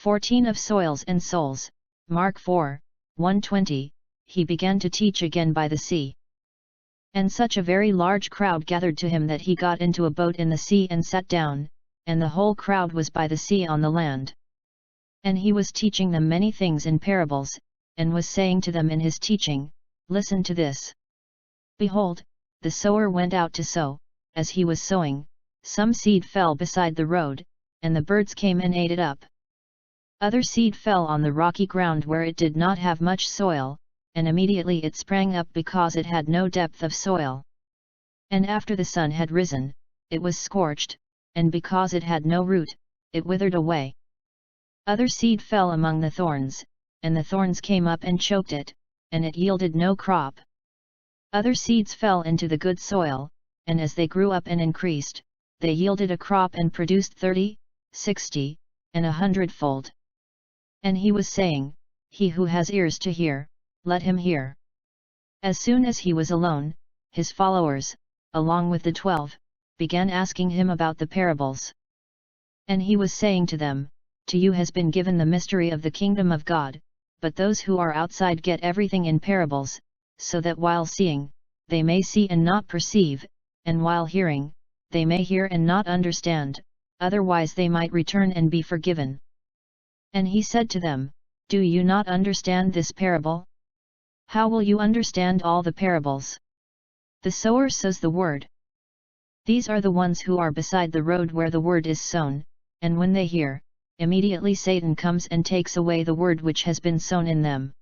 14 Of soils and souls, Mark 4, 120, he began to teach again by the sea. And such a very large crowd gathered to him that he got into a boat in the sea and sat down, and the whole crowd was by the sea on the land. And he was teaching them many things in parables, and was saying to them in his teaching, Listen to this. Behold, the sower went out to sow. As he was sowing, some seed fell beside the road, and the birds came and ate it up. Other seed fell on the rocky ground where it did not have much soil, and immediately it sprang up because it had no depth of soil. And after the sun had risen, it was scorched, and because it had no root, it withered away. Other seed fell among the thorns, and the thorns came up and choked it, and it yielded no crop. Other seeds fell into the good soil, and as they grew up and increased, they yielded a crop and produced 30, 60, and 100-fold. And he was saying, He who has ears to hear, let him hear. As soon as he was alone, his followers, along with the 12, began asking him about the parables. And he was saying to them, To you has been given the mystery of the kingdom of God, but those who are outside get everything in parables, so that while seeing, they may see and not perceive, and while hearing, they may hear and not understand, otherwise they might return and be forgiven. And he said to them, Do you not understand this parable? How will you understand all the parables? The sower sows the word. These are the ones who are beside the road where the word is sown, and when they hear, immediately Satan comes and takes away the word which has been sown in them.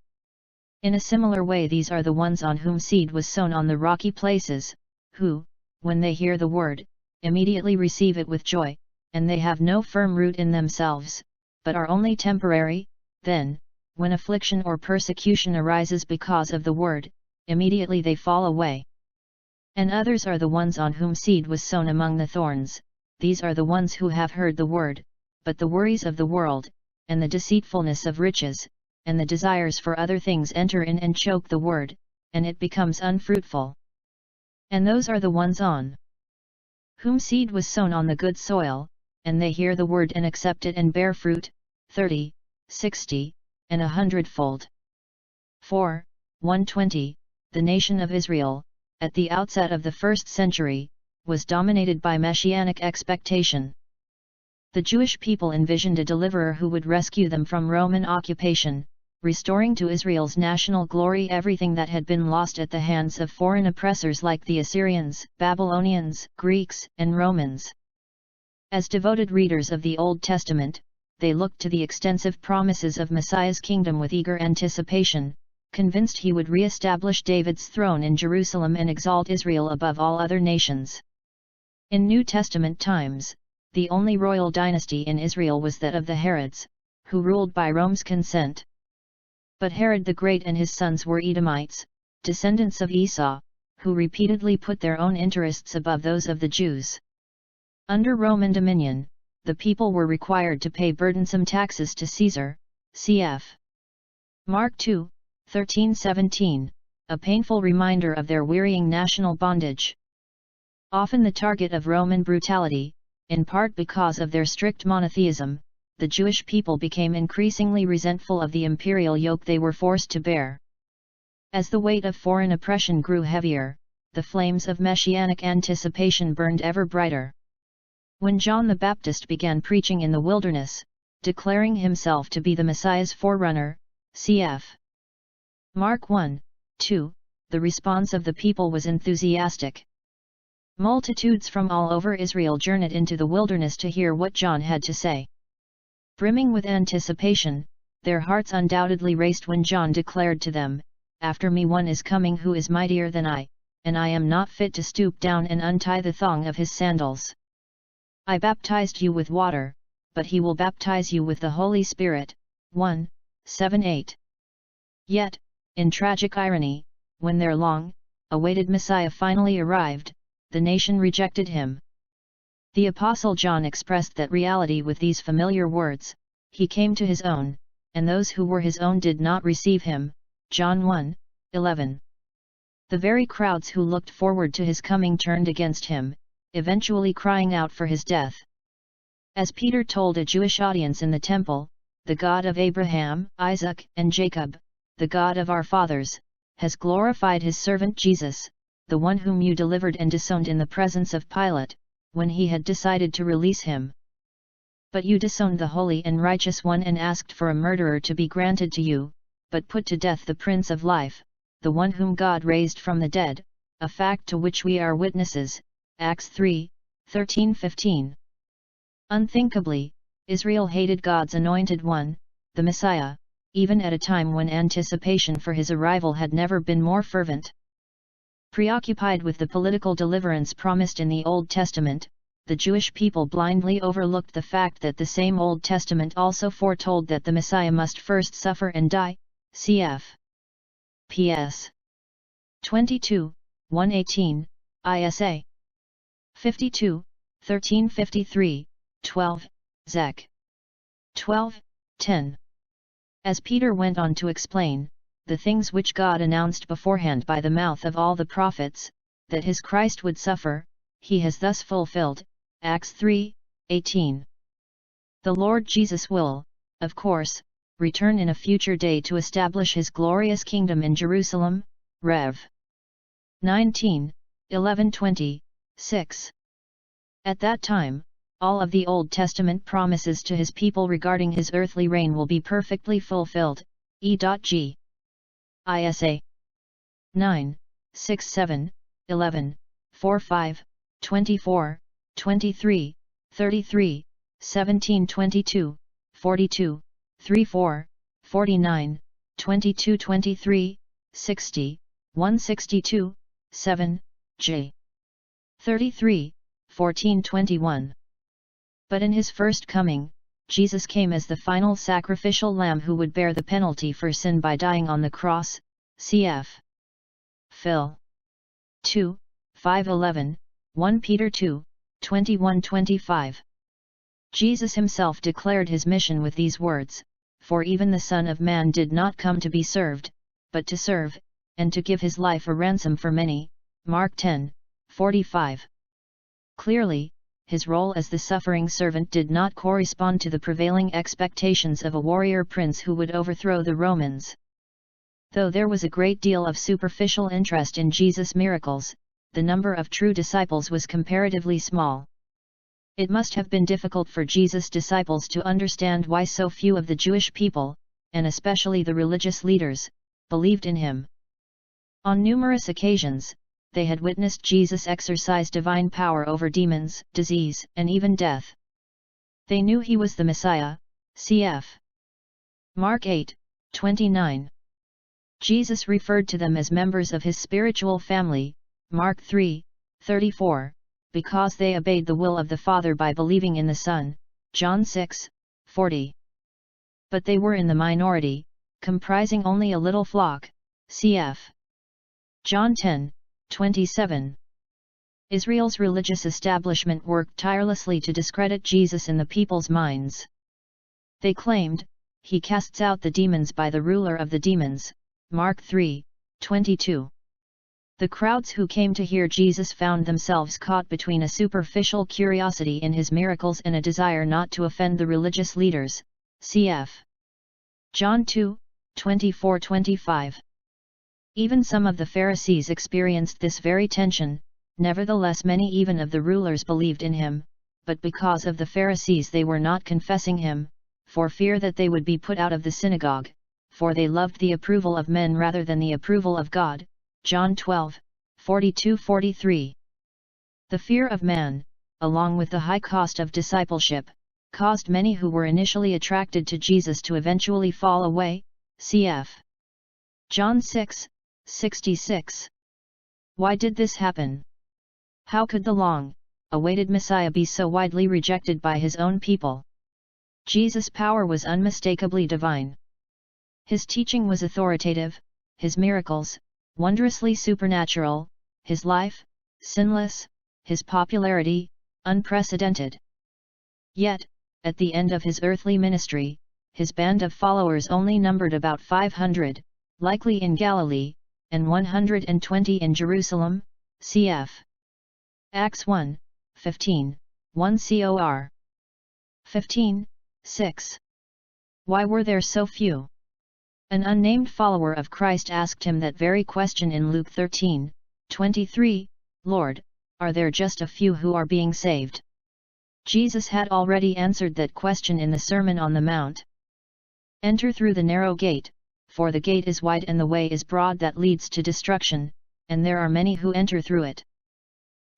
In a similar way these are the ones on whom seed was sown on the rocky places, who, when they hear the word, immediately receive it with joy, and they have no firm root in themselves, but are only temporary. Then, when affliction or persecution arises because of the word, immediately they fall away. And others are the ones on whom seed was sown among the thorns. These are the ones who have heard the word, but the worries of the world, and the deceitfulness of riches, and the desires for other things enter in and choke the word, and it becomes unfruitful. And those are the ones on whom seed was sown on the good soil, and they hear the word and accept it and bear fruit, 30, 60, and 100-fold. 4, 120, the nation of Israel, at the outset of the 1st century, was dominated by messianic expectation. The Jewish people envisioned a deliverer who would rescue them from Roman occupation, restoring to Israel's national glory everything that had been lost at the hands of foreign oppressors like the Assyrians, Babylonians, Greeks, and Romans. As devoted readers of the Old Testament, they looked to the extensive promises of Messiah's kingdom with eager anticipation, convinced he would re-establish David's throne in Jerusalem and exalt Israel above all other nations. In New Testament times, the only royal dynasty in Israel was that of the Herods, who ruled by Rome's consent. But Herod the Great and his sons were Edomites, descendants of Esau, who repeatedly put their own interests above those of the Jews. Under Roman dominion, the people were required to pay burdensome taxes to Caesar, cf. Mark 2, 13-17, a painful reminder of their wearying national bondage. Often the target of Roman brutality, in part because of their strict monotheism, the Jewish people became increasingly resentful of the imperial yoke they were forced to bear. As the weight of foreign oppression grew heavier, the flames of messianic anticipation burned ever brighter. When John the Baptist began preaching in the wilderness, declaring himself to be the Messiah's forerunner, cf. Mark 1, 2, the response of the people was enthusiastic. Multitudes from all over Israel journeyed into the wilderness to hear what John had to say. Brimming with anticipation, their hearts undoubtedly raced when John declared to them, After me one is coming who is mightier than I, and I am not fit to stoop down and untie the thong of his sandals. I baptized you with water, but he will baptize you with the Holy Spirit. 1, 7-8. Yet, in tragic irony, when their long-awaited Messiah finally arrived, the nation rejected him. The Apostle John expressed that reality with these familiar words, He came to his own, and those who were his own did not receive him, John 1, 11. The very crowds who looked forward to his coming turned against him, eventually crying out for his death. As Peter told a Jewish audience in the temple, the God of Abraham, Isaac, and Jacob, the God of our fathers, has glorified his servant Jesus, the one whom you delivered and disowned in the presence of Pilate, when he had decided to release him. But you disowned the Holy and Righteous One and asked for a murderer to be granted to you, but put to death the Prince of Life, the one whom God raised from the dead, a fact to which we are witnesses. Acts 3:13-15. Unthinkably, Israel hated God's anointed one, the Messiah, even at a time when anticipation for his arrival had never been more fervent. Preoccupied with the political deliverance promised in the Old Testament, the Jewish people blindly overlooked the fact that the same Old Testament also foretold that the Messiah must first suffer and die, cf. Ps. 22, 118, ISA 52, 1353, 12, Zech 12, 10. As Peter went on to explain, the things which God announced beforehand by the mouth of all the prophets, that his Christ would suffer, he has thus fulfilled. Acts 3:18. The Lord Jesus will, of course, return in a future day to establish his glorious kingdom in Jerusalem. Rev. 19:11-20, 6. At that time, all of the Old Testament promises to his people regarding his earthly reign will be perfectly fulfilled. E.G. ISA 9, 6, 7, 11, 4, 5, 24, 23, 33, 17, 22, 42, 3, 4, 49, 22, 23, 60, 162, 7, J. 33, 14, 21. But in his first coming, Jesus came as the final sacrificial lamb who would bear the penalty for sin by dying on the cross, cf. Phil. 2, 5:11, 1 Peter 2, 21-25. Jesus himself declared his mission with these words, "For even the Son of Man did not come to be served, but to serve, and to give his life a ransom for many." Mark 10:45. Clearly, his role as the suffering servant did not correspond to the prevailing expectations of a warrior prince who would overthrow the Romans. Though there was a great deal of superficial interest in Jesus' miracles, the number of true disciples was comparatively small. It must have been difficult for Jesus' disciples to understand why so few of the Jewish people, and especially the religious leaders, believed in him. On numerous occasions, they had witnessed Jesus exercise divine power over demons, disease, and even death. They knew he was the Messiah, cf. Mark 8:29. Jesus referred to them as members of his spiritual family, Mark 3:34, because they obeyed the will of the Father by believing in the Son, John 6:40. But they were in the minority, comprising only a little flock, cf. John 10:27. Israel's religious establishment worked tirelessly to discredit Jesus in the people's minds. They claimed, "He casts out the demons by the ruler of the demons," Mark 3:22. The crowds who came to hear Jesus found themselves caught between a superficial curiosity in his miracles and a desire not to offend the religious leaders, cf. John 2:24-25. Even some of the Pharisees experienced this very tension. Nevertheless, many even of the rulers believed in him, but because of the Pharisees they were not confessing him, for fear that they would be put out of the synagogue, for they loved the approval of men rather than the approval of God. John 12:42-43. The fear of man, along with the high cost of discipleship, caused many who were initially attracted to Jesus to eventually fall away, cf. John 6:66. Why did this happen? How could the long-awaited Messiah be so widely rejected by his own people? Jesus' power was unmistakably divine. His teaching was authoritative, his miracles, wondrously supernatural, his life, sinless, his popularity, unprecedented. Yet, at the end of his earthly ministry, his band of followers only numbered about 500, likely in Galilee, and 120 in Jerusalem, cf. Acts 1:15, 1 Cor. 15:6. Why were there so few? An unnamed follower of Christ asked him that very question in Luke 13:23, Lord, are there just a few who are being saved? Jesus had already answered that question in the Sermon on the Mount. Enter through the narrow gate, for the gate is wide and the way is broad that leads to destruction, and there are many who enter through it.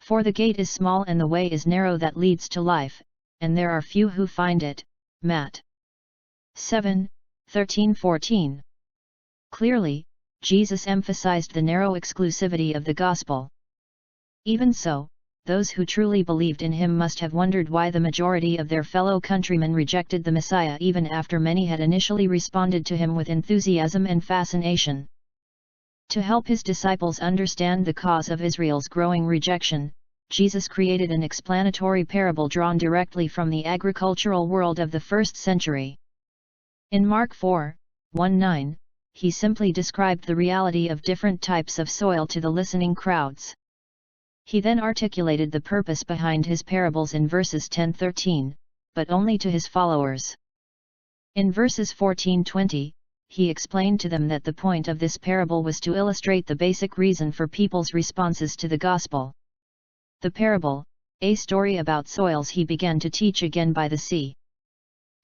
For the gate is small and the way is narrow that leads to life, and there are few who find it. Matt. 7:13-14. Clearly, Jesus emphasized the narrow exclusivity of the gospel. Even so, those who truly believed in him must have wondered why the majority of their fellow countrymen rejected the Messiah even after many had initially responded to him with enthusiasm and fascination. To help his disciples understand the cause of Israel's growing rejection, Jesus created an explanatory parable drawn directly from the agricultural world of the first century. In Mark 4:19, he simply described the reality of different types of soil to the listening crowds. He then articulated the purpose behind his parables in verses 10-13, but only to his followers. In verses 14-20, he explained to them that the point of this parable was to illustrate the basic reason for people's responses to the gospel. The parable, a story about soils, he began to teach again by the sea.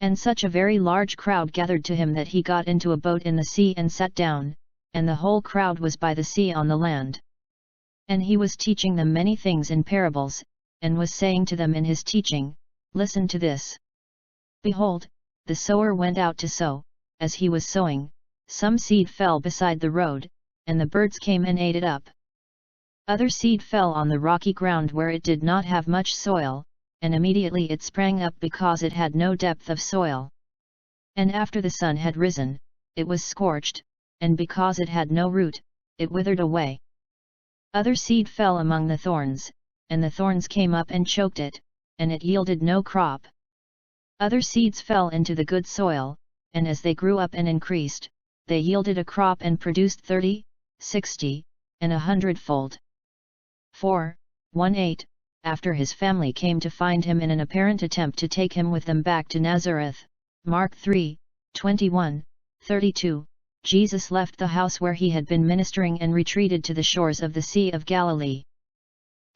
And such a very large crowd gathered to him that he got into a boat in the sea and sat down, and the whole crowd was by the sea on the land. And he was teaching them many things in parables, and was saying to them in his teaching, Listen to this. Behold, the sower went out to sow. As he was sowing, some seed fell beside the road, and the birds came and ate it up. Other seed fell on the rocky ground where it did not have much soil, and immediately it sprang up because it had no depth of soil. And after the sun had risen, it was scorched, and because it had no root, it withered away. Other seed fell among the thorns, and the thorns came up and choked it, and it yielded no crop. Other seeds fell into the good soil, and as they grew up and increased, they yielded a crop and produced 30, 60, and 100-fold. 4:18, after his family came to find him in an apparent attempt to take him with them back to Nazareth, Mark 3:21-32, Jesus left the house where he had been ministering and retreated to the shores of the Sea of Galilee.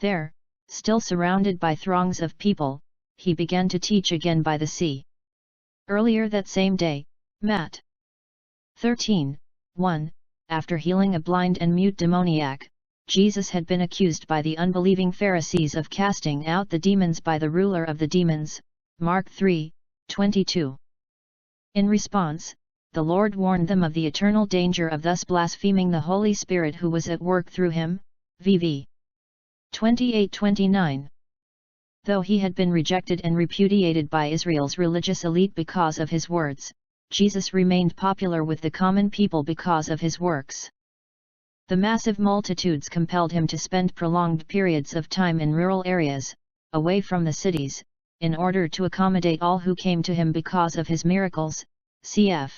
There, still surrounded by throngs of people, he began to teach again by the sea. Earlier that same day, Matt. 13:1, after healing a blind and mute demoniac, Jesus had been accused by the unbelieving Pharisees of casting out the demons by the ruler of the demons, Mark 3:22. In response, the Lord warned them of the eternal danger of thus blaspheming the Holy Spirit who was at work through him, VV 28-29. Though he had been rejected and repudiated by Israel's religious elite because of his words, Jesus remained popular with the common people because of his works. The massive multitudes compelled him to spend prolonged periods of time in rural areas, away from the cities, in order to accommodate all who came to him because of his miracles, cf.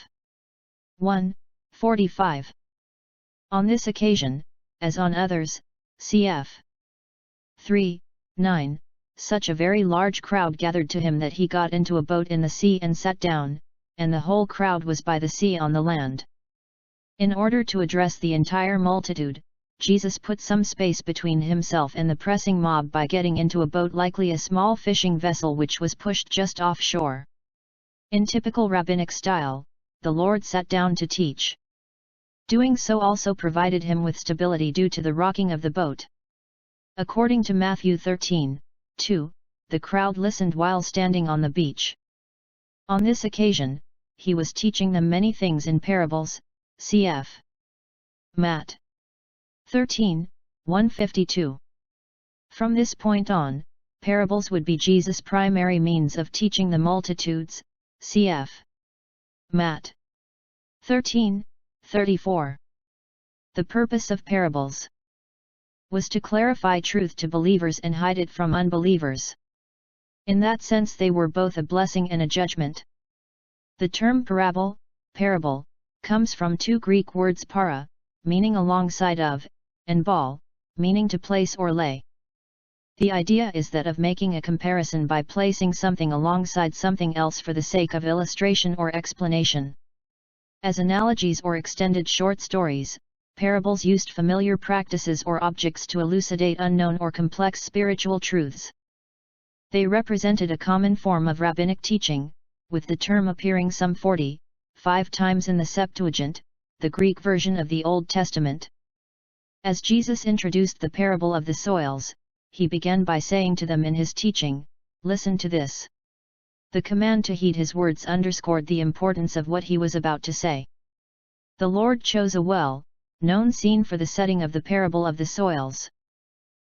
1:45. On this occasion, as on others, cf. 3:9, such a very large crowd gathered to him that he got into a boat in the sea and sat down, and the whole crowd was by the sea on the land. In order to address the entire multitude, Jesus put some space between himself and the pressing mob by getting into a boat, likely a small fishing vessel which was pushed just offshore. In typical rabbinic style, the Lord sat down to teach. Doing so also provided him with stability due to the rocking of the boat. According to Matthew 13:2, the crowd listened while standing on the beach. On this occasion, he was teaching them many things in parables, cf. Matt. 13:152. From this point on, parables would be Jesus' primary means of teaching the multitudes, cf. Matt. 13:34. The purpose of parables was to clarify truth to believers and hide it from unbelievers. In that sense they were both a blessing and a judgment. The term parable, comes from two Greek words para, meaning alongside of, and bal, meaning to place or lay. The idea is that of making a comparison by placing something alongside something else for the sake of illustration or explanation. As analogies or extended short stories, parables used familiar practices or objects to elucidate unknown or complex spiritual truths. They represented a common form of rabbinic teaching, with the term appearing some 45 times in the Septuagint, the Greek version of the Old Testament. As Jesus introduced the parable of the soils, he began by saying to them in his teaching, "Listen to this." The command to heed his words underscored the importance of what he was about to say. The Lord chose a well-known scene for the setting of the parable of the soils.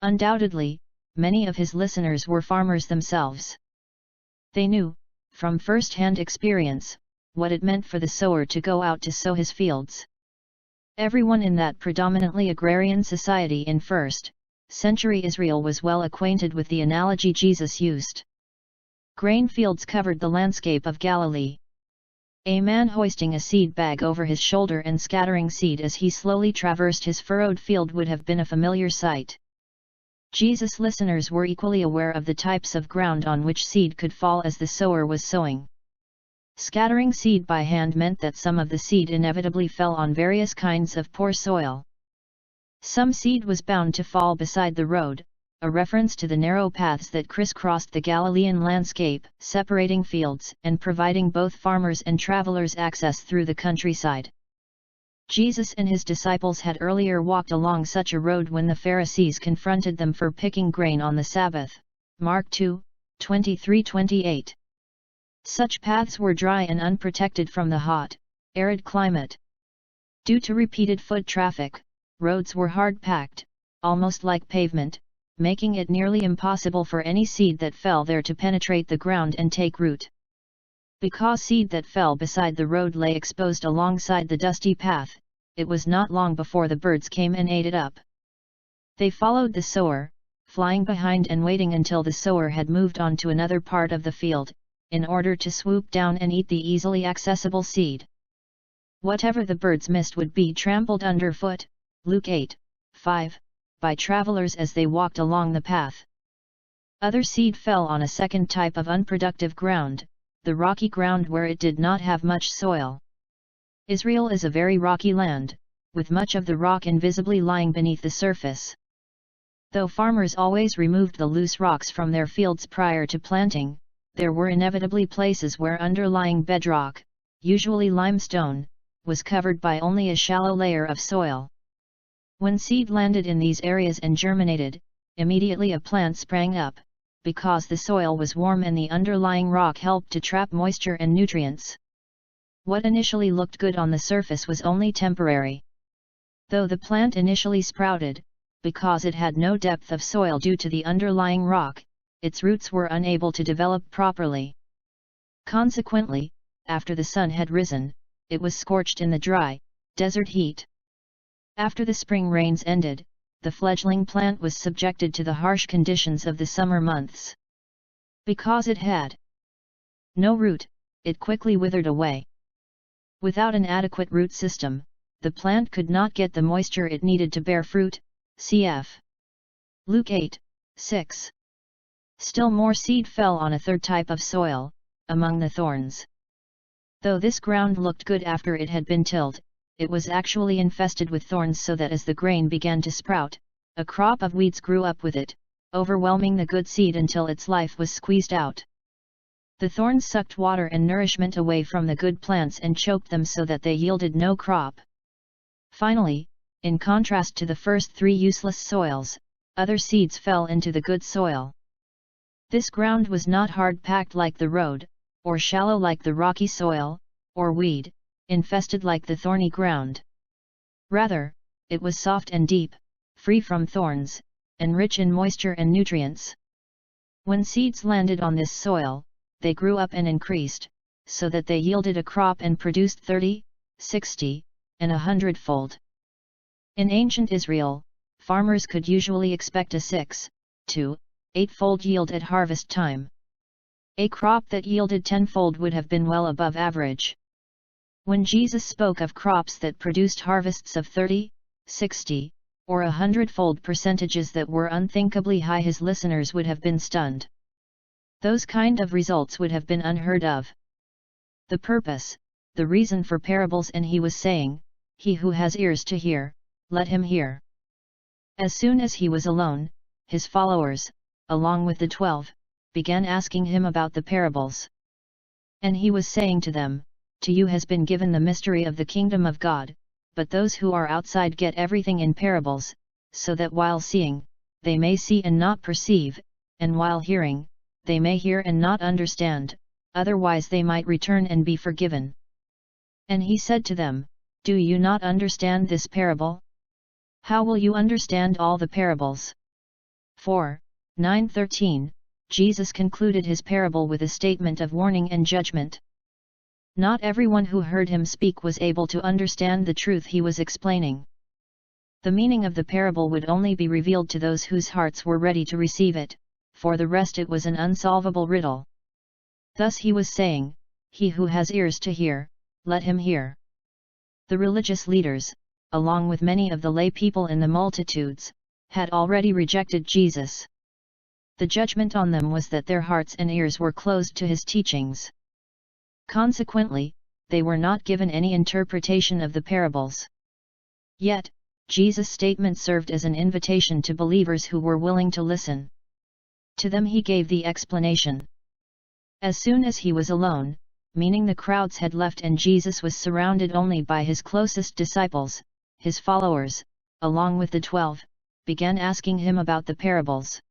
Undoubtedly, many of his listeners were farmers themselves. They knew, from first-hand experience, what it meant for the sower to go out to sow his fields. Everyone in that predominantly agrarian society in first-century Israel was well acquainted with the analogy Jesus used. Grain fields covered the landscape of Galilee. A man hoisting a seed bag over his shoulder and scattering seed as he slowly traversed his furrowed field would have been a familiar sight. Jesus' listeners were equally aware of the types of ground on which seed could fall as the sower was sowing. Scattering seed by hand meant that some of the seed inevitably fell on various kinds of poor soil. Some seed was bound to fall beside the road, a reference to the narrow paths that crisscrossed the Galilean landscape, separating fields and providing both farmers and travelers access through the countryside. Jesus and his disciples had earlier walked along such a road when the Pharisees confronted them for picking grain on the Sabbath. Mark 2:23-28. Such paths were dry and unprotected from the hot, arid climate. Due to repeated foot traffic, roads were hard-packed, almost like pavement, making it nearly impossible for any seed that fell there to penetrate the ground and take root. Because seed that fell beside the road lay exposed alongside the dusty path, it was not long before the birds came and ate it up. They followed the sower, flying behind and waiting until the sower had moved on to another part of the field, in order to swoop down and eat the easily accessible seed. Whatever the birds missed would be trampled underfoot, Luke 8:5, by travelers as they walked along the path. Other seed fell on a second type of unproductive ground, the rocky ground where it did not have much soil. Israel is a very rocky land, with much of the rock invisibly lying beneath the surface. Though farmers always removed the loose rocks from their fields prior to planting, there were inevitably places where underlying bedrock, usually limestone, was covered by only a shallow layer of soil. When seed landed in these areas and germinated, immediately a plant sprang up, because the soil was warm and the underlying rock helped to trap moisture and nutrients. What initially looked good on the surface was only temporary. Though the plant initially sprouted, because it had no depth of soil due to the underlying rock, its roots were unable to develop properly. Consequently, after the sun had risen, it was scorched in the dry, desert heat. After the spring rains ended, the fledgling plant was subjected to the harsh conditions of the summer months. Because it had no root, it quickly withered away. Without an adequate root system, the plant could not get the moisture it needed to bear fruit, cf. Luke 8:6. Still more seed fell on a third type of soil, among the thorns. Though this ground looked good after it had been tilled, it was actually infested with thorns, so that as the grain began to sprout, a crop of weeds grew up with it, overwhelming the good seed until its life was squeezed out. The thorns sucked water and nourishment away from the good plants and choked them so that they yielded no crop. Finally, in contrast to the first three useless soils, other seeds fell into the good soil. This ground was not hard-packed like the road, or shallow like the rocky soil, or weed-infested like the thorny ground. Rather, it was soft and deep, free from thorns, and rich in moisture and nutrients. When seeds landed on this soil, they grew up and increased, so that they yielded a crop and produced 30, 60, and 100-fold. In ancient Israel, farmers could usually expect a 6 to 8-fold yield at harvest time. A crop that yielded 10-fold would have been well above average. When Jesus spoke of crops that produced harvests of 30, 60, or 100-fold percentages that were unthinkably high, his listeners would have been stunned. Those kind of results would have been unheard of. The purpose, the reason for parables, and he was saying, "He who has ears to hear, let him hear." As soon as he was alone, his followers, along with the 12, began asking him about the parables. And he was saying to them, "To you has been given the mystery of the kingdom of God, but those who are outside get everything in parables, so that while seeing, they may see and not perceive, and while hearing, they may hear and not understand, otherwise they might return and be forgiven." And he said to them, "Do you not understand this parable? How will you understand all the parables?" 9:13, Jesus concluded his parable with a statement of warning and judgment. Not everyone who heard him speak was able to understand the truth he was explaining. The meaning of the parable would only be revealed to those whose hearts were ready to receive it, for the rest it was an unsolvable riddle. Thus he was saying, "He who has ears to hear, let him hear." The religious leaders, along with many of the lay people in the multitudes, had already rejected Jesus. The judgment on them was that their hearts and ears were closed to his teachings. Consequently, they were not given any interpretation of the parables. Yet, Jesus' statement served as an invitation to believers who were willing to listen. To them he gave the explanation. As soon as he was alone, meaning the crowds had left and Jesus was surrounded only by his closest disciples, his followers, along with the 12, began asking him about the parables.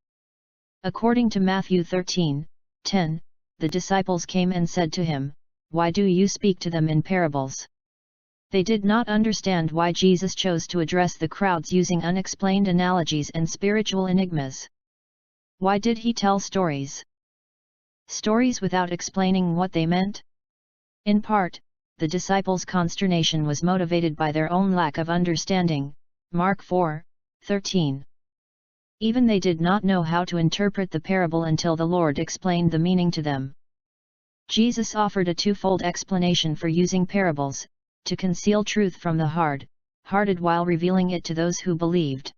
According to Matthew 13:10, the disciples came and said to him, "Why do you speak to them in parables?" They did not understand why Jesus chose to address the crowds using unexplained analogies and spiritual enigmas. Why did he tell stories? Stories without explaining what they meant? In part, the disciples' consternation was motivated by their own lack of understanding. Mark 4:13. Even they did not know how to interpret the parable until the Lord explained the meaning to them. Jesus offered a twofold explanation for using parables, to conceal truth from the hard-hearted while revealing it to those who believed.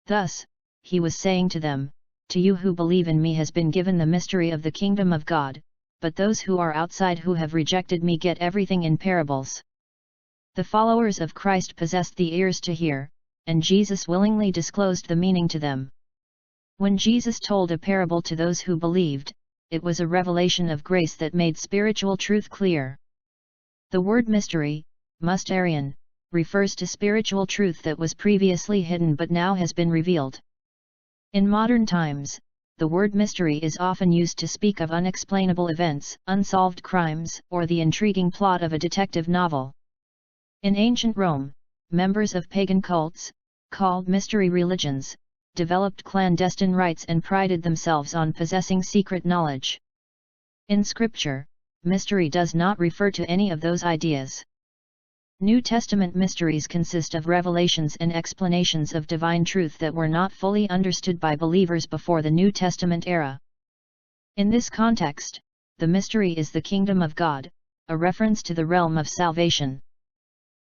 Thus, he was saying to them, "To you who believe in me has been given the mystery of the kingdom of God, but those who are outside who have rejected me get everything in parables." The followers of Christ possessed the ears to hear, and Jesus willingly disclosed the meaning to them. When Jesus told a parable to those who believed, it was a revelation of grace that made spiritual truth clear. The word mystery, mysterion, refers to spiritual truth that was previously hidden but now has been revealed. In modern times, the word mystery is often used to speak of unexplainable events, unsolved crimes, or the intriguing plot of a detective novel. In ancient Rome, members of pagan cults, called mystery religions, developed clandestine rites and prided themselves on possessing secret knowledge. In Scripture, mystery does not refer to any of those ideas. New Testament mysteries consist of revelations and explanations of divine truth that were not fully understood by believers before the New Testament era. In this context, the mystery is the kingdom of God, a reference to the realm of salvation.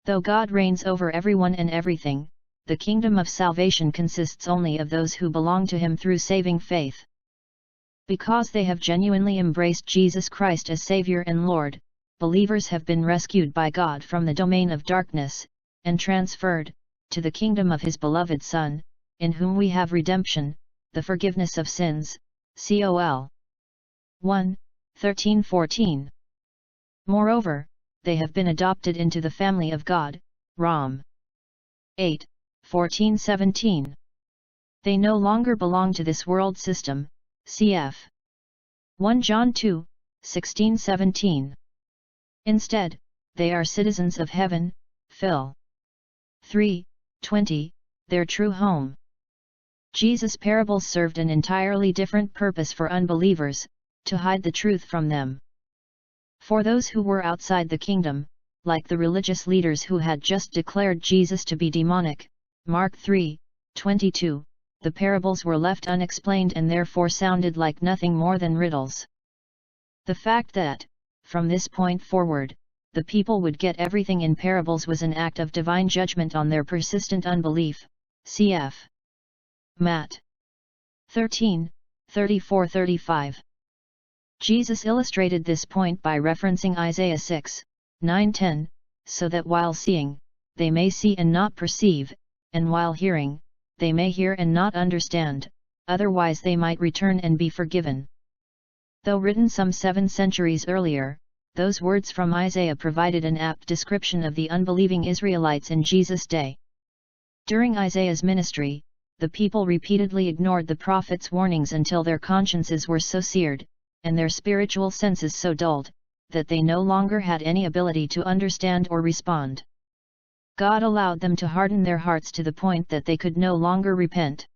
Though God reigns over everyone and everything, the kingdom of salvation consists only of those who belong to Him through saving faith. Because they have genuinely embraced Jesus Christ as Savior and Lord, believers have been rescued by God from the domain of darkness, and transferred to the kingdom of His beloved Son, in whom we have redemption, the forgiveness of sins. Col. 1:13-14. Moreover, they have been adopted into the family of God. Rom. 8:14-17. They no longer belong to this world system. Cf. 1 John 2:16-17. Instead, they are citizens of heaven. Phil. 3:20, their true home. Jesus' parables served an entirely different purpose for unbelievers, to hide the truth from them. For those who were outside the kingdom, like the religious leaders who had just declared Jesus to be demonic, Mark 3:22, the parables were left unexplained and therefore sounded like nothing more than riddles. The fact that, from this point forward, the people would get everything in parables was an act of divine judgment on their persistent unbelief, cf. Matt 13, 34-35. Jesus illustrated this point by referencing Isaiah 6, 9-10, so that while seeing, they may see and not perceive, and while hearing, they may hear and not understand, otherwise they might return and be forgiven. Though written some 7 centuries earlier, those words from Isaiah provided an apt description of the unbelieving Israelites in Jesus' day. During Isaiah's ministry, the people repeatedly ignored the prophet's warnings until their consciences were so seared, and their spiritual senses so dulled, that they no longer had any ability to understand or respond. God allowed them to harden their hearts to the point that they could no longer repent.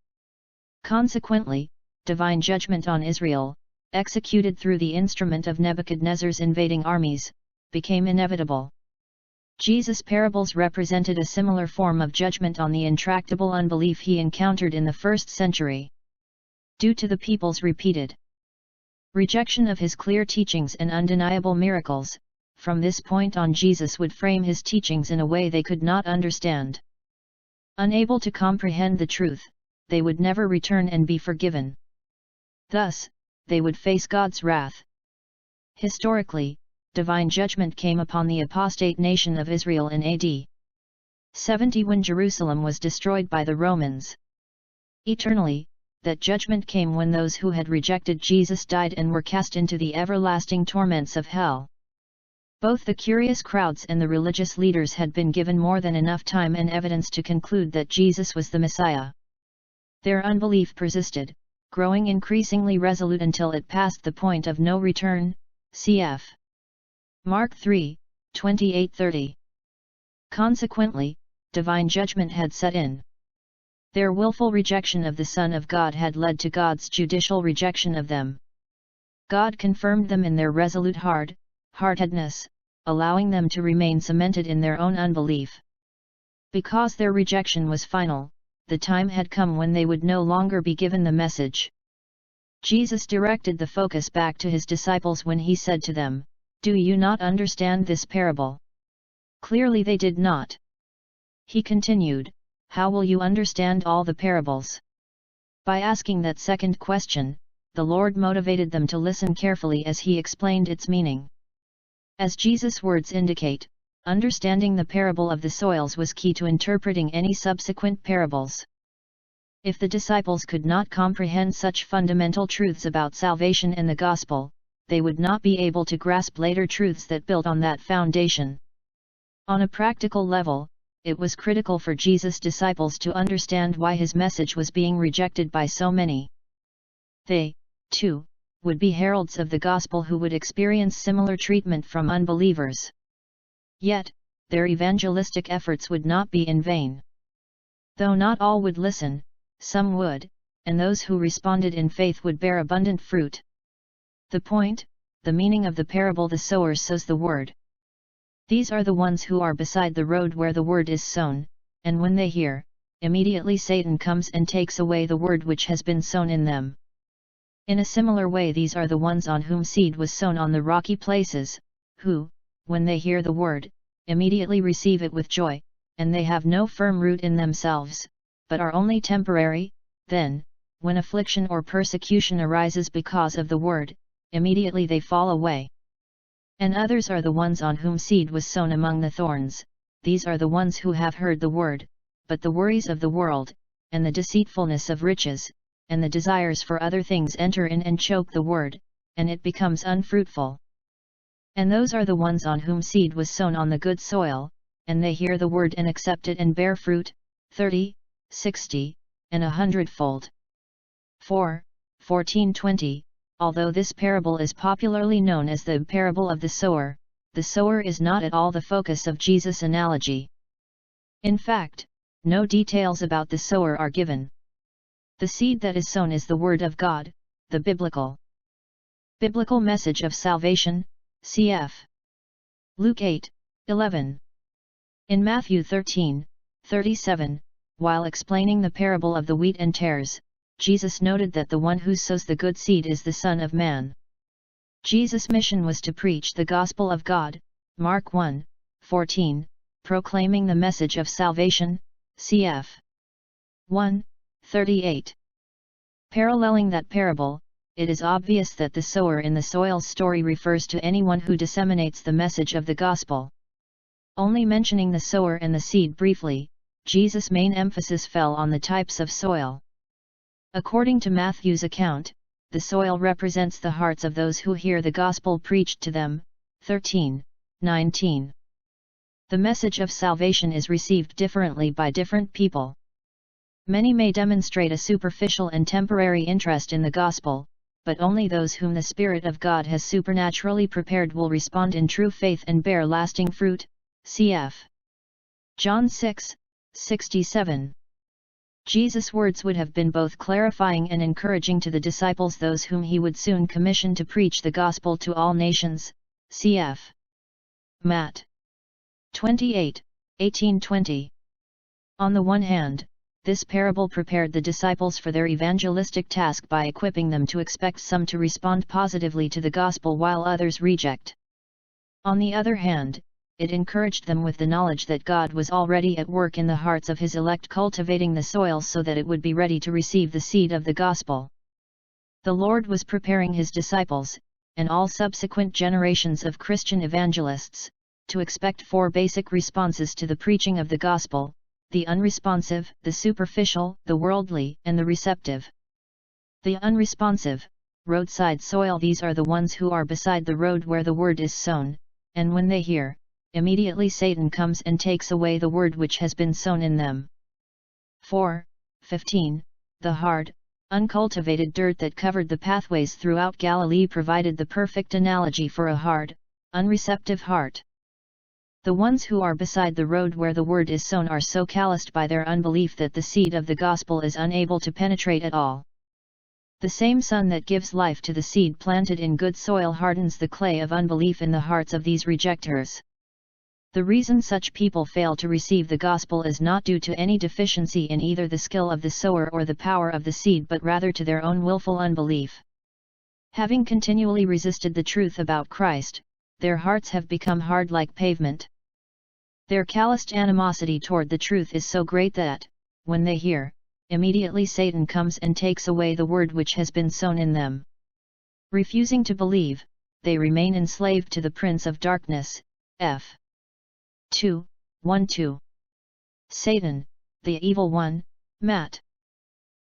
Consequently, divine judgment on Israel, executed through the instrument of Nebuchadnezzar's invading armies, became inevitable. Jesus' parables represented a similar form of judgment on the intractable unbelief he encountered in the 1st century. Due to the people's repeated rejection of his clear teachings and undeniable miracles, from this point on Jesus would frame his teachings in a way they could not understand. Unable to comprehend the truth, they would never return and be forgiven. Thus, they would face God's wrath. Historically, divine judgment came upon the apostate nation of Israel in AD 70 when Jerusalem was destroyed by the Romans. Eternally, that judgment came when those who had rejected Jesus died and were cast into the everlasting torments of hell. Both the curious crowds and the religious leaders had been given more than enough time and evidence to conclude that Jesus was the Messiah. Their unbelief persisted, growing increasingly resolute until it passed the point of no return, cf. Mark 3, 28-30. Consequently, divine judgment had set in. Their willful rejection of the Son of God had led to God's judicial rejection of them. God confirmed them in their resolute hard-headedness, allowing them to remain cemented in their own unbelief. Because their rejection was final, the time had come when they would no longer be given the message. Jesus directed the focus back to his disciples when he said to them, "Do you not understand this parable?" Clearly they did not. He continued, "How will you understand all the parables?" By asking that second question, the Lord motivated them to listen carefully as he explained its meaning. As Jesus' words indicate, understanding the parable of the soils was key to interpreting any subsequent parables. If the disciples could not comprehend such fundamental truths about salvation and the gospel, they would not be able to grasp later truths that built on that foundation. On a practical level, it was critical for Jesus' disciples to understand why his message was being rejected by so many. They, too, would be heralds of the gospel who would experience similar treatment from unbelievers. Yet, their evangelistic efforts would not be in vain. Though not all would listen, some would, and those who responded in faith would bear abundant fruit. The point, the meaning of the parable: the sower sows the word. These are the ones who are beside the road where the word is sown, and when they hear, immediately Satan comes and takes away the word which has been sown in them. In a similar way, these are the ones on whom seed was sown on the rocky places, who, when they hear the word, immediately receive it with joy, and they have no firm root in themselves, but are only temporary. Then, when affliction or persecution arises because of the word, immediately they fall away. And others are the ones on whom seed was sown among the thorns. These are the ones who have heard the word, but the worries of the world, and the deceitfulness of riches, and the desires for other things enter in and choke the word, and it becomes unfruitful. And those are the ones on whom seed was sown on the good soil, and they hear the word and accept it and bear fruit, 30, 60, and 100-fold. 14:20. Although this parable is popularly known as the parable of the sower is not at all the focus of Jesus' analogy. In fact, no details about the sower are given. The seed that is sown is the word of God, the biblical message of salvation, cf. Luke 8:11. In Matthew 13:37, while explaining the parable of the wheat and tares, Jesus noted that the one who sows the good seed is the Son of Man. Jesus' mission was to preach the gospel of God, Mark 1:14, proclaiming the message of salvation, cf. 1:38. Paralleling that parable, it is obvious that the sower in the soil's story refers to anyone who disseminates the message of the gospel. Only mentioning the sower and the seed briefly, Jesus' main emphasis fell on the types of soil. According to Matthew's account, the soil represents the hearts of those who hear the gospel preached to them. 13:19. The message of salvation is received differently by different people. Many may demonstrate a superficial and temporary interest in the gospel, but only those whom the Spirit of God has supernaturally prepared will respond in true faith and bear lasting fruit. Cf. John 6:67. Jesus' words would have been both clarifying and encouraging to the disciples, those whom he would soon commission to preach the gospel to all nations. Cf. Matt 28:18-20. On the one hand, this parable prepared the disciples for their evangelistic task by equipping them to expect some to respond positively to the gospel while others reject. On the other hand, it encouraged them with the knowledge that God was already at work in the hearts of his elect, cultivating the soil so that it would be ready to receive the seed of the gospel. The Lord was preparing his disciples, and all subsequent generations of Christian evangelists, to expect four basic responses to the preaching of the gospel: the unresponsive, the superficial, the worldly, and the receptive. The unresponsive, roadside soil: these are the ones who are beside the road where the word is sown, and when they hear, immediately Satan comes and takes away the word which has been sown in them. 4:15. The hard, uncultivated dirt that covered the pathways throughout Galilee provided the perfect analogy for a hard, unreceptive heart. The ones who are beside the road where the word is sown are so calloused by their unbelief that the seed of the gospel is unable to penetrate at all. The same sun that gives life to the seed planted in good soil hardens the clay of unbelief in the hearts of these rejectors. The reason such people fail to receive the gospel is not due to any deficiency in either the skill of the sower or the power of the seed, but rather to their own willful unbelief. Having continually resisted the truth about Christ, their hearts have become hard like pavement. Their calloused animosity toward the truth is so great that, when they hear, immediately Satan comes and takes away the word which has been sown in them. Refusing to believe, they remain enslaved to the prince of darkness. F. 2:1-2. Satan, the evil one, Matt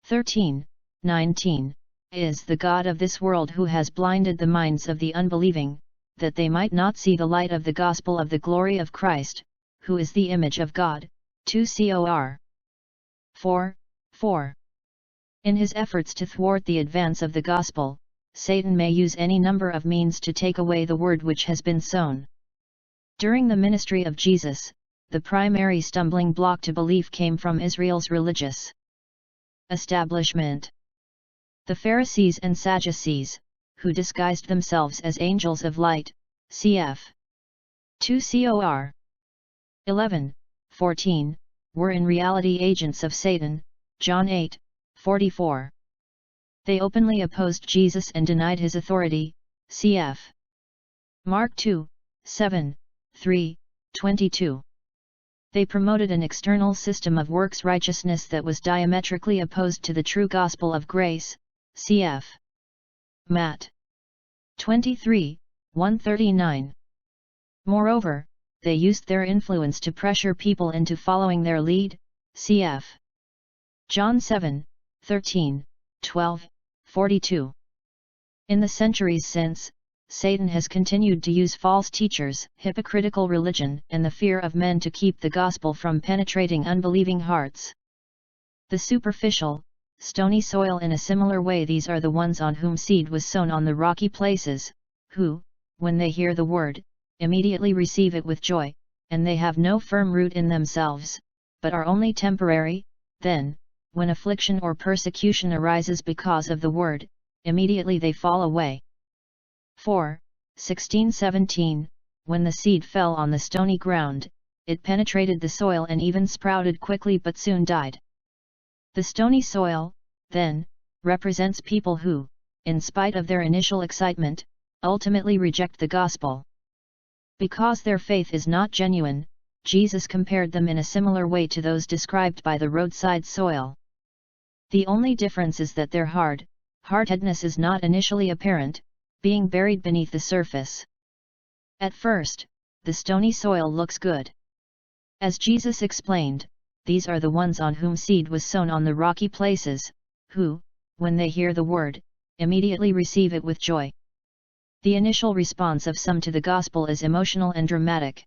13:19, is the god of this world who has blinded the minds of the unbelieving, that they might not see the light of the gospel of the glory of Christ, who is the image of God. 2 Cor. 4:4. In his efforts to thwart the advance of the gospel, Satan may use any number of means to take away the word which has been sown. During the ministry of Jesus, the primary stumbling block to belief came from Israel's religious establishment. The Pharisees and Sadducees, who disguised themselves as angels of light, cf. 2 Cor. 11:14, were in reality agents of Satan, John 8:44. They openly opposed Jesus and denied his authority, cf. Mark 2:7-3:22. They promoted an external system of works righteousness that was diametrically opposed to the true gospel of grace, cf. Matt 23:139. Moreover, they used their influence to pressure people into following their lead, cf. John 7:13-12:42. In the centuries since, Satan has continued to use false teachers, hypocritical religion, and the fear of men to keep the gospel from penetrating unbelieving hearts. The superficial, stony soil: in a similar way, these are the ones on whom seed was sown on the rocky places, who, when they hear the word, immediately receive it with joy, and they have no firm root in themselves, but are only temporary. Then, when affliction or persecution arises because of the word, immediately they fall away. 4:16-17. When the seed fell on the stony ground, it penetrated the soil and even sprouted quickly but soon died. The stony soil, then, represents people who, in spite of their initial excitement, ultimately reject the gospel. Because their faith is not genuine, Jesus compared them in a similar way to those described by the roadside soil. The only difference is that their hard-headedness is not initially apparent, being buried beneath the surface. At first, the stony soil looks good. As Jesus explained, these are the ones on whom seed was sown on the rocky places, who, when they hear the word, immediately receive it with joy. The initial response of some to the gospel is emotional and dramatic.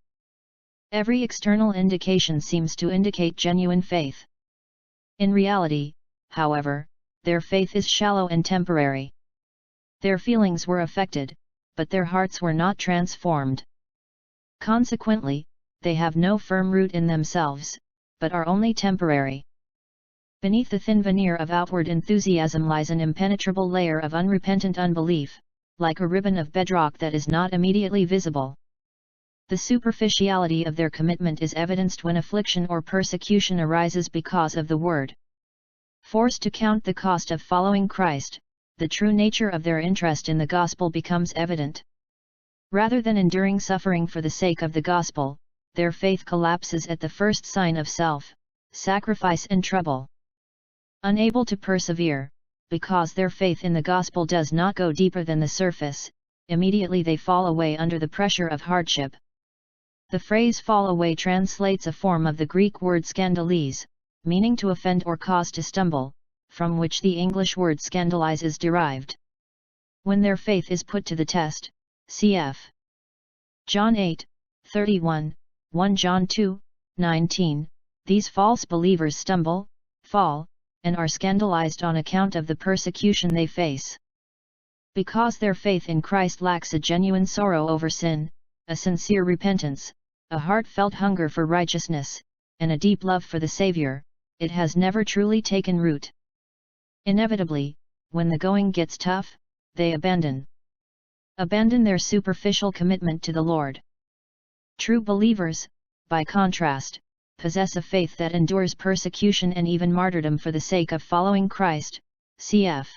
Every external indication seems to indicate genuine faith. In reality, however, their faith is shallow and temporary. Their feelings were affected, but their hearts were not transformed. Consequently, they have no firm root in themselves, but are only temporary. Beneath the thin veneer of outward enthusiasm lies an impenetrable layer of unrepentant unbelief, like a ribbon of bedrock that is not immediately visible. The superficiality of their commitment is evidenced when affliction or persecution arises because of the word. Forced to count the cost of following Christ, the true nature of their interest in the gospel becomes evident. Rather than enduring suffering for the sake of the gospel, their faith collapses at the first sign of self-sacrifice and trouble. Unable to persevere, because their faith in the gospel does not go deeper than the surface, immediately they fall away under the pressure of hardship. The phrase fall away translates a form of the Greek word scandalize, meaning to offend or cause to stumble, from which the English word scandalize is derived. When their faith is put to the test, cf. John 8:31, 1 John 2:19, these false believers stumble, fall, and are scandalized on account of the persecution they face. Because their faith in Christ lacks a genuine sorrow over sin, a sincere repentance, a heartfelt hunger for righteousness, and a deep love for the Savior, it has never truly taken root. Inevitably, when the going gets tough, they abandon their superficial commitment to the Lord. True believers, by contrast, possess a faith that endures persecution and even martyrdom for the sake of following Christ, cf.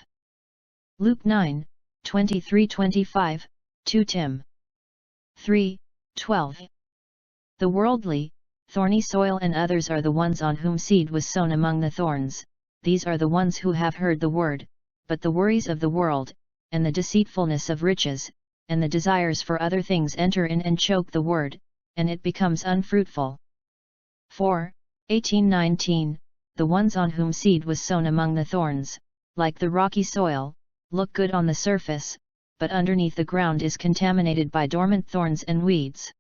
Luke 9:23-25, 2 Tim 3:12. The worldly, thorny soil and others are the ones on whom seed was sown among the thorns. These are the ones who have heard the word, but the worries of the world, and the deceitfulness of riches, and the desires for other things enter in and choke the word, and it becomes unfruitful. 4:18-19, the ones on whom seed was sown among the thorns, like the rocky soil, look good on the surface, but underneath the ground is contaminated by dormant thorns and weeds.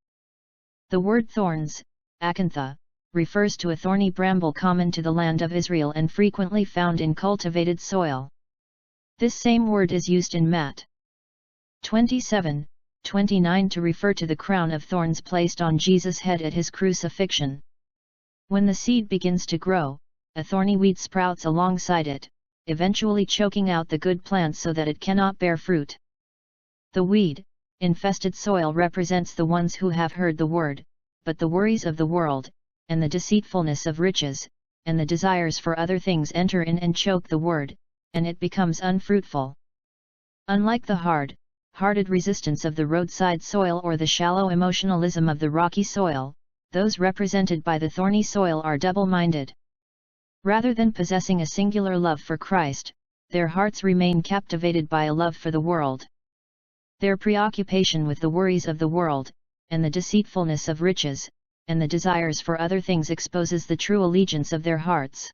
The word thorns, acantha, refers to a thorny bramble common to the land of Israel and frequently found in cultivated soil. This same word is used in Matt 27:29 to refer to the crown of thorns placed on Jesus' head at his crucifixion. When the seed begins to grow, a thorny weed sprouts alongside it, eventually choking out the good plant so that it cannot bear fruit. The weed-infested soil represents the ones who have heard the word, but the worries of the world, and the deceitfulness of riches, and the desires for other things enter in and choke the word, and it becomes unfruitful. Unlike the hard-hearted resistance of the roadside soil or the shallow emotionalism of the rocky soil, those represented by the thorny soil are double-minded. Rather than possessing a singular love for Christ, their hearts remain captivated by a love for the world. Their preoccupation with the worries of the world, and the deceitfulness of riches, and the desires for other things exposes the true allegiance of their hearts.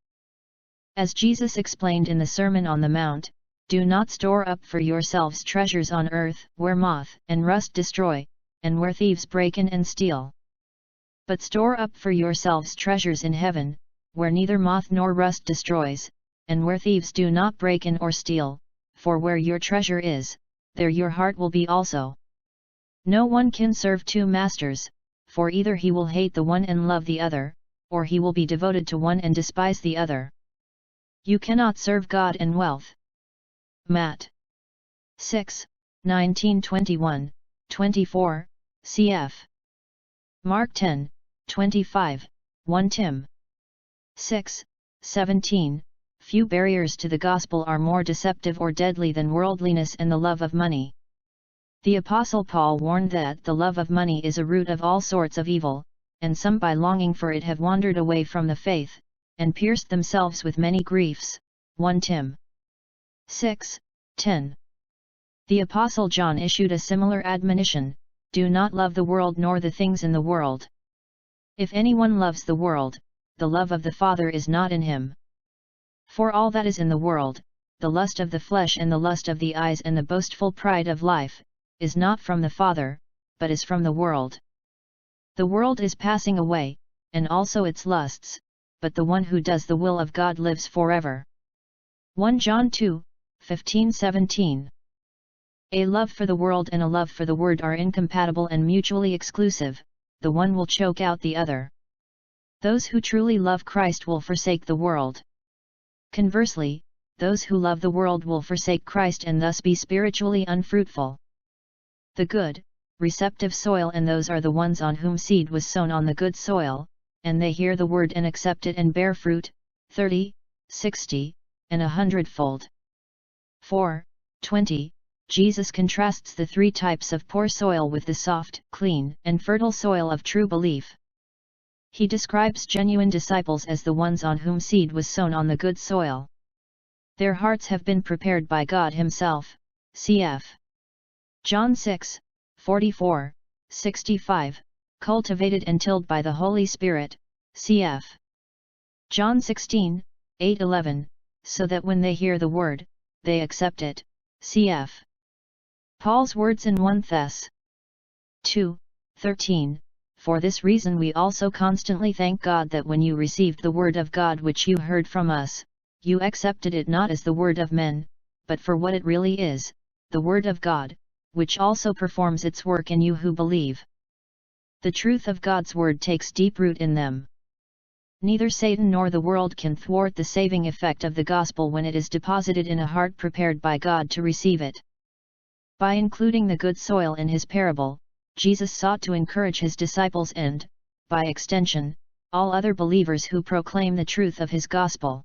As Jesus explained in the Sermon on the Mount, "Do not store up for yourselves treasures on earth, where moth and rust destroy, and where thieves break in and steal. But store up for yourselves treasures in heaven, where neither moth nor rust destroys, and where thieves do not break in or steal, for where your treasure is, there your heart will be also. No one can serve two masters, for either he will hate the one and love the other, or he will be devoted to one and despise the other. You cannot serve God and wealth." Matt 6:19-21, 24, cf. Mark 10:25, 1 Tim 6:17, few barriers to the gospel are more deceptive or deadly than worldliness and the love of money. The Apostle Paul warned that the love of money is a root of all sorts of evil, and some by longing for it have wandered away from the faith, and pierced themselves with many griefs. 1 Tim. 6:10. The Apostle John issued a similar admonition, "Do not love the world nor the things in the world. If anyone loves the world, the love of the Father is not in him. For all that is in the world, the lust of the flesh and the lust of the eyes and the boastful pride of life, is not from the Father, but is from the world. The world is passing away, and also its lusts, but the one who does the will of God lives forever." 1 John 2:15-17. A love for the world and a love for the Word are incompatible and mutually exclusive, the one will choke out the other. Those who truly love Christ will forsake the world. Conversely, those who love the world will forsake Christ and thus be spiritually unfruitful. The good, receptive soil, and those are the ones on whom seed was sown on the good soil, and they hear the word and accept it and bear fruit, 30, 60, and 100-fold. 4:20. Jesus contrasts the three types of poor soil with the soft, clean, and fertile soil of true belief. He describes genuine disciples as the ones on whom seed was sown on the good soil. Their hearts have been prepared by God Himself, cf. John 6:44, 65, cultivated and tilled by the Holy Spirit, cf. John 16:8-11, so that when they hear the word, they accept it, cf. Paul's words in 1 Thess. 2:13, "For this reason we also constantly thank God that when you received the word of God which you heard from us, you accepted it not as the word of men, but for what it really is, the word of God, which also performs its work in you who believe." The truth of God's word takes deep root in them. Neither Satan nor the world can thwart the saving effect of the gospel when it is deposited in a heart prepared by God to receive it. By including the good soil in his parable, Jesus sought to encourage his disciples and, by extension, all other believers who proclaim the truth of his gospel.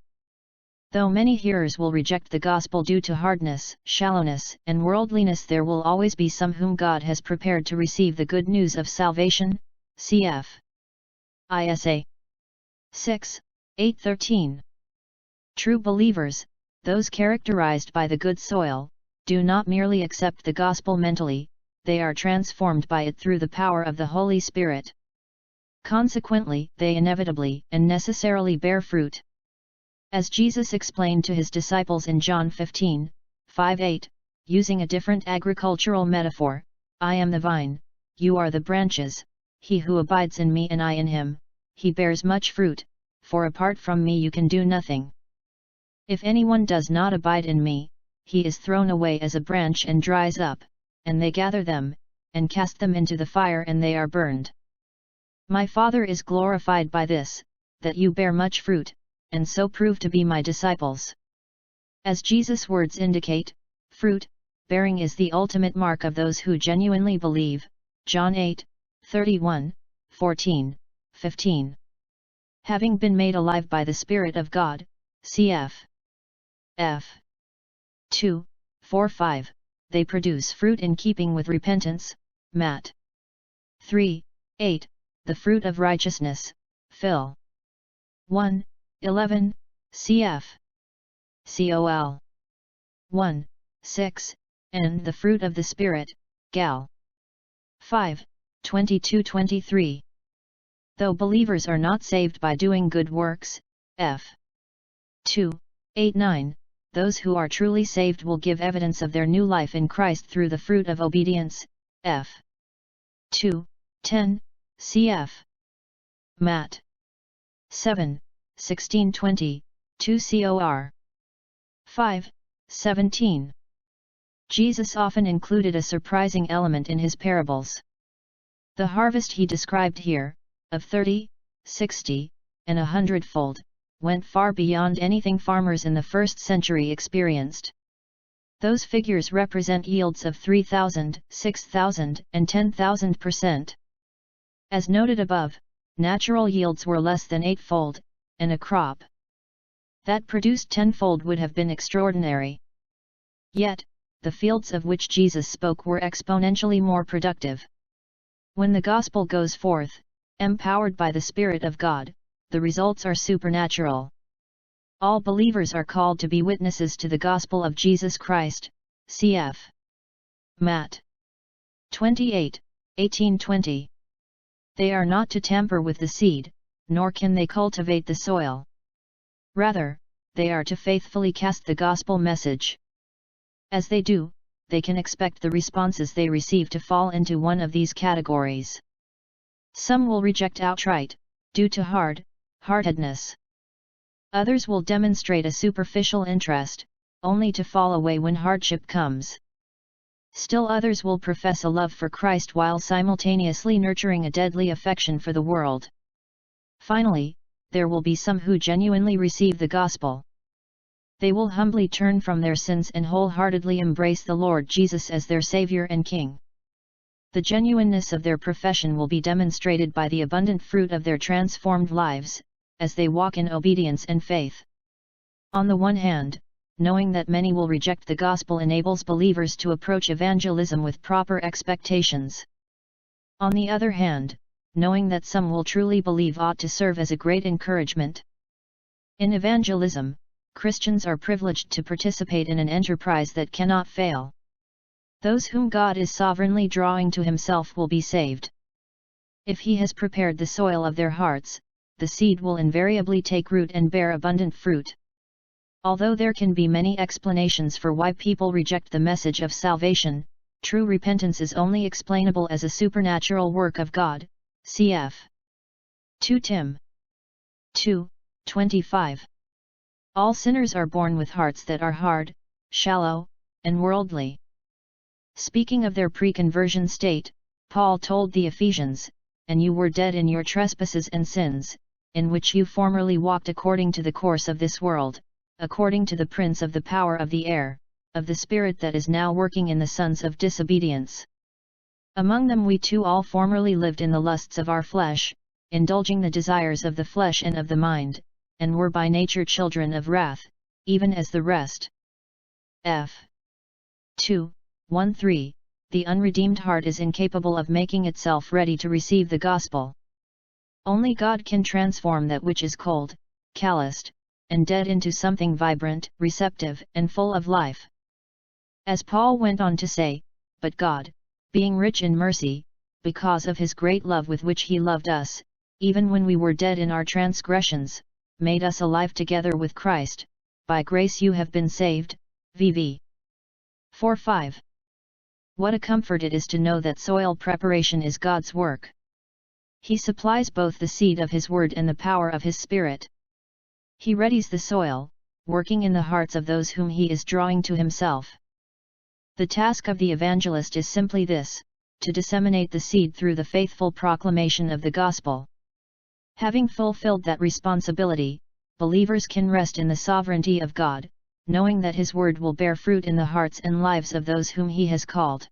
Though many hearers will reject the gospel due to hardness, shallowness, and worldliness, there will always be some whom God has prepared to receive the good news of salvation, cf. Isa. 6:8-13. True believers, those characterized by the good soil, do not merely accept the gospel mentally, they are transformed by it through the power of the Holy Spirit. Consequently, they inevitably and necessarily bear fruit. As Jesus explained to his disciples in John 15:5-8, using a different agricultural metaphor, "I am the vine, you are the branches, he who abides in me and I in him, he bears much fruit, for apart from me you can do nothing. If anyone does not abide in me, he is thrown away as a branch and dries up, and they gather them, and cast them into the fire and they are burned. My Father is glorified by this, that you bear much fruit, and so prove to be my disciples." As Jesus' words indicate, fruit bearing is the ultimate mark of those who genuinely believe, John 8:31, 14, 15. Having been made alive by the Spirit of God, cf. F. 2:4-5, they produce fruit in keeping with repentance, Matt. 3:8, the fruit of righteousness, Phil. 1:11, cf. Col. 1:6, and the fruit of the Spirit, Gal. 5:22-23. Though believers are not saved by doing good works, F. 2:8-9, those who are truly saved will give evidence of their new life in Christ through the fruit of obedience, F. 2:10, cf. Matt. 7:16-20, 2 Cor. 5:17. Jesus often included a surprising element in his parables. The harvest he described here, of 30, 60, and 100-fold, went far beyond anything farmers in the first century experienced. Those figures represent yields of 3,000, 6,000, and 10,000%. As noted above, natural yields were less than 8-fold, and a crop that produced 10-fold would have been extraordinary. Yet, the fields of which Jesus spoke were exponentially more productive. When the gospel goes forth, empowered by the Spirit of God, the results are supernatural. All believers are called to be witnesses to the gospel of Jesus Christ, cf. Matt. 28, 18-20. They are not to tamper with the seed, nor can they cultivate the soil. Rather, they are to faithfully cast the gospel message. As they do, they can expect the responses they receive to fall into one of these categories. Some will reject outright, due to hard-heartedness. Others will demonstrate a superficial interest, only to fall away when hardship comes. Still others will profess a love for Christ while simultaneously nurturing a deadly affection for the world. Finally, there will be some who genuinely receive the gospel. They will humbly turn from their sins and wholeheartedly embrace the Lord Jesus as their Savior and King. The genuineness of their profession will be demonstrated by the abundant fruit of their transformed lives, as they walk in obedience and faith. On the one hand, knowing that many will reject the gospel enables believers to approach evangelism with proper expectations. On the other hand, knowing that some will truly believe ought to serve as a great encouragement. In evangelism, Christians are privileged to participate in an enterprise that cannot fail. Those whom God is sovereignly drawing to Himself will be saved. If He has prepared the soil of their hearts, the seed will invariably take root and bear abundant fruit. Although there can be many explanations for why people reject the message of salvation, true repentance is only explainable as a supernatural work of God, cf. 2 Tim. 2:25. All sinners are born with hearts that are hard, shallow, and worldly. Speaking of their pre-conversion state, Paul told the Ephesians, "And you were dead in your trespasses and sins, in which you formerly walked according to the course of this world, according to the prince of the power of the air, of the spirit that is now working in the sons of disobedience. Among them we too all formerly lived in the lusts of our flesh, indulging the desires of the flesh and of the mind, and were by nature children of wrath, even as the rest." F. 2:1-3. The unredeemed heart is incapable of making itself ready to receive the gospel. Only God can transform that which is cold, calloused, and dead into something vibrant, receptive, and full of life. As Paul went on to say, "But God, being rich in mercy, because of His great love with which He loved us, even when we were dead in our transgressions, made us alive together with Christ. By grace you have been saved." VV 4:5. What a comfort it is to know that soil preparation is God's work. He supplies both the seed of His word and the power of His Spirit. He readies the soil, working in the hearts of those whom He is drawing to Himself. The task of the evangelist is simply this: to disseminate the seed through the faithful proclamation of the gospel. Having fulfilled that responsibility, believers can rest in the sovereignty of God, knowing that His word will bear fruit in the hearts and lives of those whom He has called.